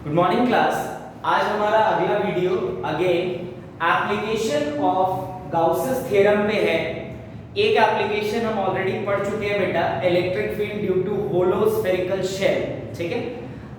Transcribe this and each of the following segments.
Good morning class. आज हमारा अगला video again application of Gauss's theorem पे है। एक एप्लीकेशन हम ऑलरेडी पढ़ चुके हैं बेटा, electric field due to hollow spherical shell. ठीक है,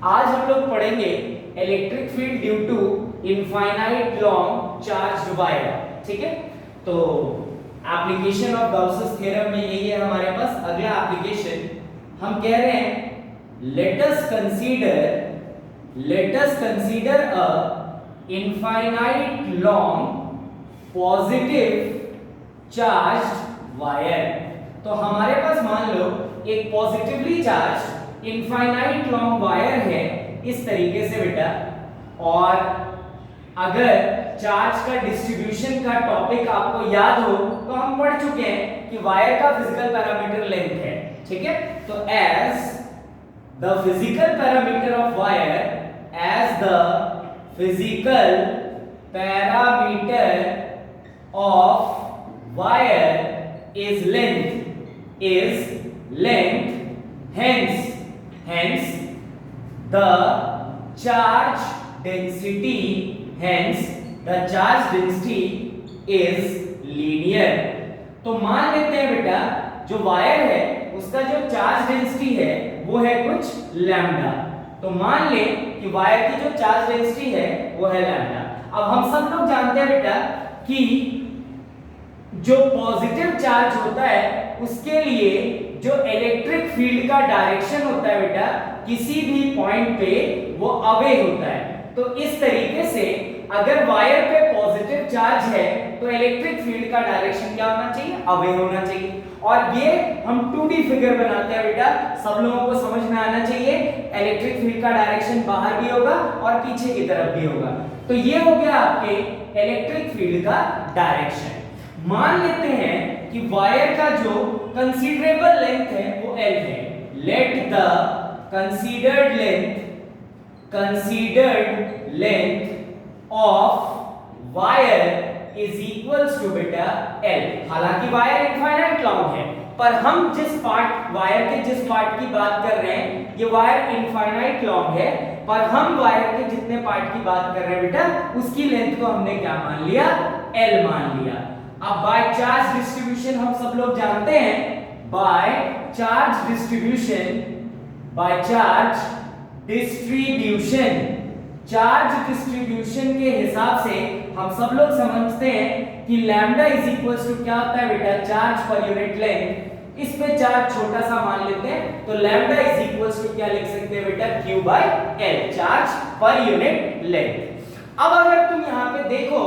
आज हम लोग पढ़ेंगे electric field due to infinite long charged wire. ठीक है, तो एप्लीकेशन ऑफ गाउसेस थ्योरम में यही है हमारे पास। अगला एप्लीकेशन हम कह रहे हैं let us consider a infinite long positive charged wire। तो हमारे पास मान लो एक positively charge infinite long wire है इस तरीके से बेटा, और अगर चार्ज का डिस्ट्रीब्यूशन का टॉपिक आपको याद हो तो हम पढ़ चुके हैं कि वायर का फिजिकल पैरामीटर लेंथ है। ठीक है, तो as the physical parameter of wire, as the physical parameter of wire is length, hence the charge density is linear। तो मान लेते हैं बेटा जो वायर है उसका जो चार्ज डेंसिटी है वो है कुछ लैम्डा। तो मान ले कि वायर की जो चार्ज डेंसिटी है वो है लैम्डा। अब हम सब लोग जानते हैं बेटा कि जो पॉजिटिव चार्ज होता है उसके लिए जो इलेक्ट्रिक फील्ड का डायरेक्शन होता है बेटा किसी भी पॉइंट पे वो अवे होता है। तो इस तरीके से अगर वायर पे पॉजिटिव चार्ज है तो इलेक्ट्रिक फील्ड का डायरेक्शन क्या होना चाहिए? अवे होना चाहिए। और ये हम 2D फिगर बनाते हैं बेटा, सब लोगों को समझ में आना चाहिए। इलेक्ट्रिक फील्ड का डायरेक्शन बाहर भी होगा और पीछे की तरफ भी होगा। तो ये हो गया आपके इलेक्ट्रिक फील्ड का डायरेक्शन। मान लेते हैं कि वायर का जो कंसीडरेबल लेंथ है वो L है। Let the considered length of wire is equals to बेटा L। हालांकि वायर इनफाइनाइट लॉन्ग है, पर हम वायर के जिस पार्ट की बात कर रहे हैं ये वायर इनफाइनाइट लॉन्ग है, पर हम वायर के जितने पार्ट की बात कर रहे हैं बेटा उसकी लेंथ को हमने क्या मान लिया? L मान लिया। अब बाय चार्ज डिस्ट्रीब्यूशन हम सब लोग जानते हैं, बाय चार्ज डिस्ट्रीब्यूशन के हिसाब से हम सब लोग समझते हैं कि लैम्डा इज इक्वल्स टू क्या होता है बेटा? चार्ज पर यूनिट लेंथ। इस पे चार्ज छोटा सा मान लेते हैं तो लैम्डा इज इक्वल्स टू क्या लिख सकते हैं बेटा? Q by L, चार्ज पर यूनिट लेंथ। अब अगर तुम यहाँ पे देखो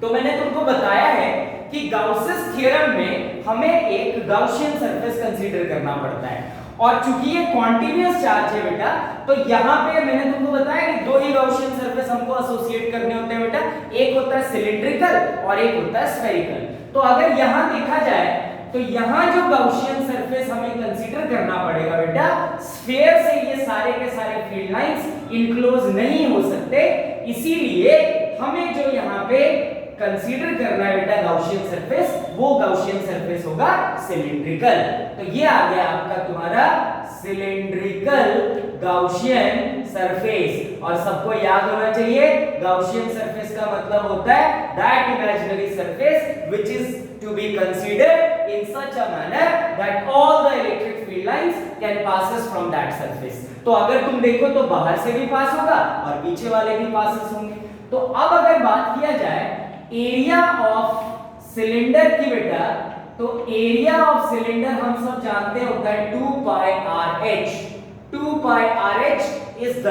तो मैंने तुमको बताया है कि गाउसेस थ्योरम में हमें एक गाउसियन सरफेस कंसीडर करना पड़ता है, और चूंकि ये कॉन्टिन्यूअस चार्ज है बेटा तो यहाँ पे मैंने तुमको बताया कि दो ही गाउसियन सरफेस हमको एसोसिएट करने होते हैं बेटा, एक होता है सिलिंड्रिकल और एक होता है स्फेरिकल। तो अगर यहाँ देखा जाए तो यहाँ जो गाउसियन सरफेस हमें कंसीडर करना पड़ेगा बेटा, स्फीयर से ये सारे के सारे फील्ड लाइंस इनक्लोज नहीं हो सकते, इसीलिए हमें जो यहाँ पे कंसीडर करना है बेटा गाउसियन सरफेस, वो गाउसियन सरफेस होगा सिलिंड्रिकल। तो ये आ गया आपका तुम्हारा सिलिंड्रिकल गाउसियन सरफेस। और सबको याद होना चाहिए गाउसियन सरफेस का मतलब होता है that imaginary surface which is to be considered in such a manner that all the electric field lines can passes from that surface. तो अगर तुम देखो तो बाहर से भी पास होगा और पीछे वाले भी पासेस होंगे। तो अब अगर बात किया जाए एरिया ऑफ सिलेंडर की बेटा, तो एरिया ऑफ सिलेंडर हम सब जानते हैं होता है 2 पाई RH। 2 pi RH is the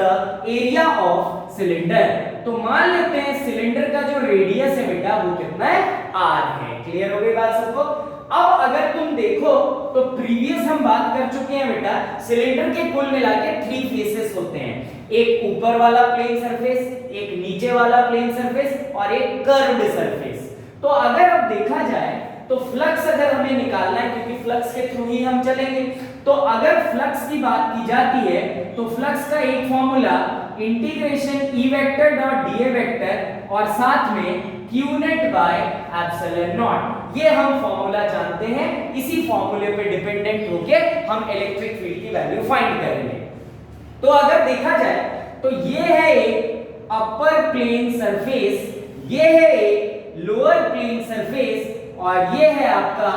area of cylinder. तो मान लेते हैं सिलेंडर का जो रेडियस है बेटा वो कितना है? R है। क्लियर हो गई बात सबको? अब अगर तुम देखो तो प्रीवियस हम बात कर चुके हैं बेटा, सिलेंडर के कुल मिला के 3 फेसेस होते हैं, एक ऊपर वाला प्लेन सरफेस, एक नीचे वाला प्लेन सरफेस और एक कर्व्ड सरफेस। तो अगर अब देखा जाए तो फ्लक्स अगर हमें निकालना है, क्योंकि फ्लक्स के थ्रू ही हम चलेंगे, तो अगर फ्लक्स की बात की जाती है तो फ्लक्स का एक formula integration E vector dot dA vector और साथ में Q net bye epsilon not, ये हम फॉर्मूला जानते हैं। इसी फॉर्मूले पे डिपेंडेंट होके हम इलेक्ट्रिक फील्ड की वैल्यू फाइंड करेंगे। तो अगर देखा जाए तो ये है एक अपर प्लेन सरफेस, ये है एक लोअर प्लेन सरफेस और ये है आपका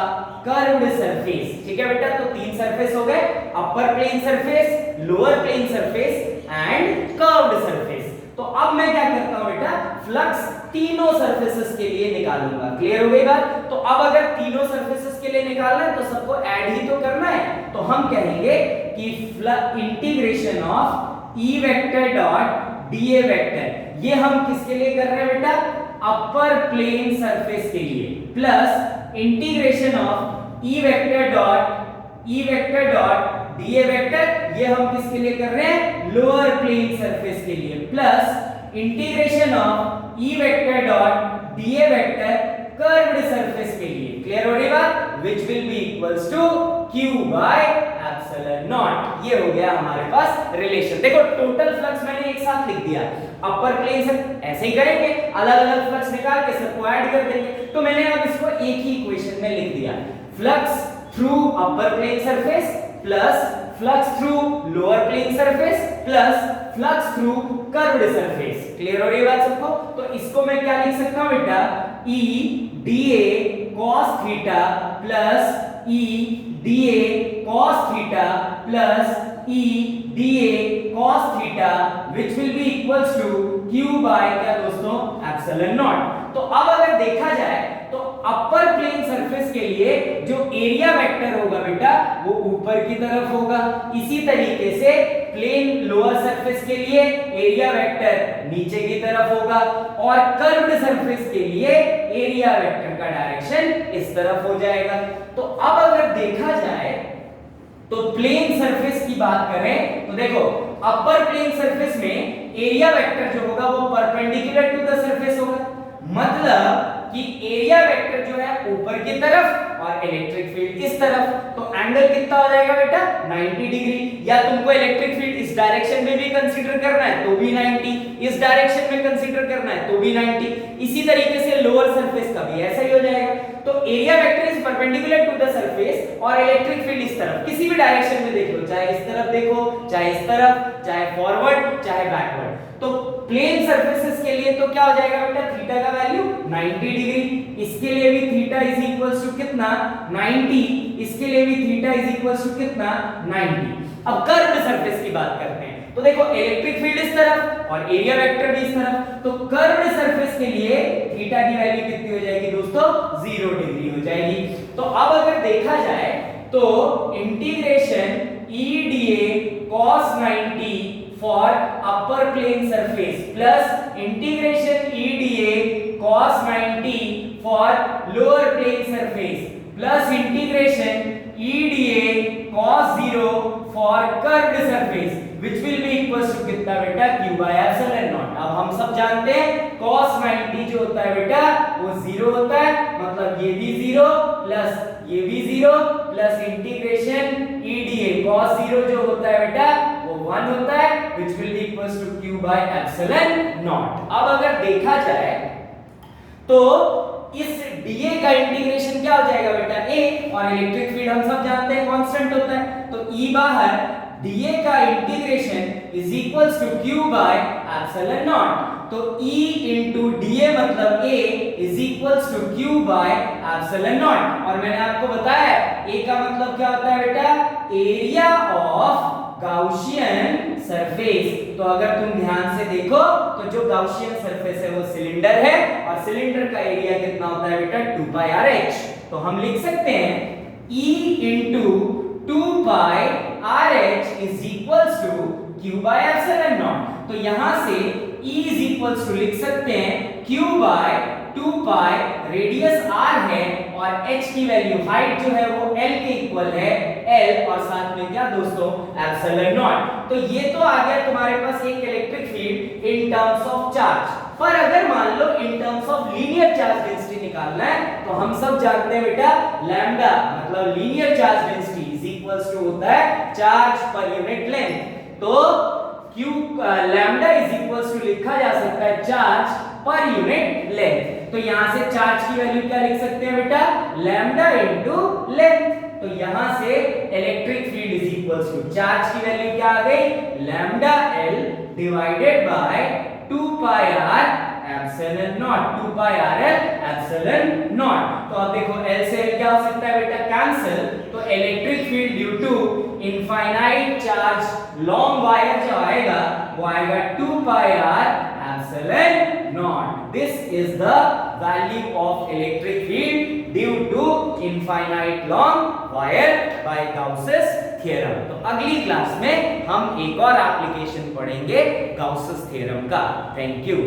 कर्व्ड सरफेस। ठीक है बेटा, तो तीन सरफेस हो गए, upper plane surface, lower plane surface and curved surface. तो अब मैं क्या करता हूं बेटा, फ्लक्स तीनों सरफेसेस के लिए निकालूंगा। क्लियर हो गई बात? तो अब अगर तीनों सरफेसेस के लिए निकालना है तो सबको ऐड ही तो करना है, तो हम कहेंगे कि integration of E vector dot DA vector, ये हम किसके लिए कर रहे हैं बेटा, अपर प्लेन सरफेस के लिए, plus integration of E vector dot DA vector, ये हम किसके लिए कर रहे हैं, लोअर प्लेन सरफेस के लिए, plus integration of E vector dot DA vector curved surface के लिए। क्लियर हो रही बात? which will be equals to q by epsilon naught। ये हो गया हमारे पास रिलेशन। देखो टोटल फ्लक्स मैंने एक साथ लिख दिया, अपर प्लेन से ऐसे ही करेंगे, अलग अलग फ्लक्स निकाल के सबको ऐड कर देंगे। तो मैंने अब इसको एक ही इक्वेशन में लिख दिया, flux through upper plane surface plus flux through lower plane surface plus flux through curved surface. Clear हो रही है बात सबको? तो इसको मैं क्या लिख सकता हूं बेटा, E dA cos theta plus E dA cos theta plus E dA cos theta which will be equals to Q by क्या दोस्तों, एप्सिलॉन नॉट। तो अब अगर देखा जाए तो अपर प्लेन सरफेस के लिए जो एरिया वेक्टर होगा बेटा वो ऊपर की तरफ होगा, इसी तरीके से प्लेन लोअर सरफेस के लिए एरिया वेक्टर नीचे की तरफ होगा और कर्व्ड सरफेस के लिए एरिया वेक्टर का डायरेक्शन इस तरफ हो जाएगा। तो अब अगर देखा जाए तो प्लेन सरफेस की बात करें तो देखो अपर प्लेन सरफेस में एरिया वेक्टर जो होगा वो परपेंडिकुलर टू द सरफेस होगा, मतलब कि एरिया वेक्टर जो है ऊपर की तरफ और इलेक्ट्रिक फील्ड इस तरफ, तो एंगल कितना हो जाएगा बेटा, 90 डिग्री। या तुमको इलेक्ट्रिक फील्ड इस डायरेक्शन में भी कंसीडर करना है तो भी 90, इस डायरेक्शन में कंसीडर करना है तो भी 90, इसी तरीके से लोअर सरफेस का भी ऐसा ही हो जाएगा। तो area vector is perpendicular to the surface और इलेक्ट्रिक फील्ड इस तरफ, किसी भी डायरेक्शन में देख लो, चाहे इस तरफ देखो, चाहे इस तरफ, चाहे फॉरवर्ड, चाहे बैकवर्ड। तो प्लेन सरफेसेस के लिए तो क्या हो जाएगा बेटा, थीटा का वैल्यू 90 डिग्री, इसके लिए भी थीटा इज इक्वल्स टू कितना, 90, इसके लिए भी थीटा इज इक्वल्स टू कितना, 90। अब कर्व्ड सरफेस की बात करते हैं तो देखो इलेक्ट्रिक फील्ड इस तरफ और एरिया वेक्टर भी इस तरफ, तो कर्व्ड सरफेस के लिए थीटा की वैल्यू कितनी हो जाएगी दोस्तों, 0 डिग्री हो जाएगी। तो अब अगर देखा जाए तो integration E dA cos 90 for upper plane surface plus integration E dA cos 90 for lower plane surface plus integration E dA cos 0 for curved surface which will be equals to कितना बेटा, Q by epsilon naught। अब हम सब जानते हैं cos 90 जो होता है बेटा वो 0 होता है, मतलब ये भी 0 प्लस ये भी 0 plus integration E dA cos 0 जो होता है बेटा वो 1 होता है which will be equals to Q by epsilon naught। अब अगर देखा जाए तो इस dA का इंटीग्रेशन क्या हो जाएगा बेटा, a, और इलेक्ट्रिक फील्ड हम सब जानते हैं कांस्टेंट होता है, तो E बाहर dA का integration is equals to Q by epsilon nought. तो E into dA मतलब A is equals to Q by epsilon nought. और मैंने आपको बताया A का मतलब क्या होता है बेटा, एरिया ऑफ गाउसियन सरफेस। तो अगर तुम ध्यान से देखो तो जो गाउसियन सरफेस है वो सिलेंडर है और सिलेंडर का एरिया कितना होता है बेटा, 2 पाई RH। तो हम लिख सकते हैं E into 2 pi RH is equals to Q by epsilon naught। तो यहां से E is equals to लिख सकते हैं Q by 2 pi, radius R है और h की वैल्यू हाइट जो है वो L के इक्वल है, L और साथ में क्या दोस्तों, एप्सिलॉन नॉट। तो ये तो आ गया तुम्हारे पास एक electric field in terms of charge. पर अगर मान लो in terms of linear charge density निकालना है तो हम सब जानते हैं बेटा लैम्डा मतलब linear charge density is equals to होता है चार्ज पर यूनिट लेंथ। तो Q lambda is equals to लिखा जा सकता है चार्ज पर यूनिट लेंथ। तो यहां से चार्ज की वैल्यू क्या लिख सकते हैं बेटा, लैम्डा इनटू लेंथ। तो यहां से electric field is equals to charge की वैल्यू क्या आ गई, lambda L divided by 2 pi r epsilon nought, 2 pi r epsilon nought. तो अब देखो L से L क्या हो सकता है बेटा, कैंसिल। तो electric field due to infinite charge long wire जो आएगा वो आएगा 2 pi r epsilon naught. This is the value of electric field due to infinite long wire by Gauss's theorem. तो अगली क्लास में हम एक और एप्लीकेशन पढ़ेंगे गाउसेस थ्योरम का। Thank you.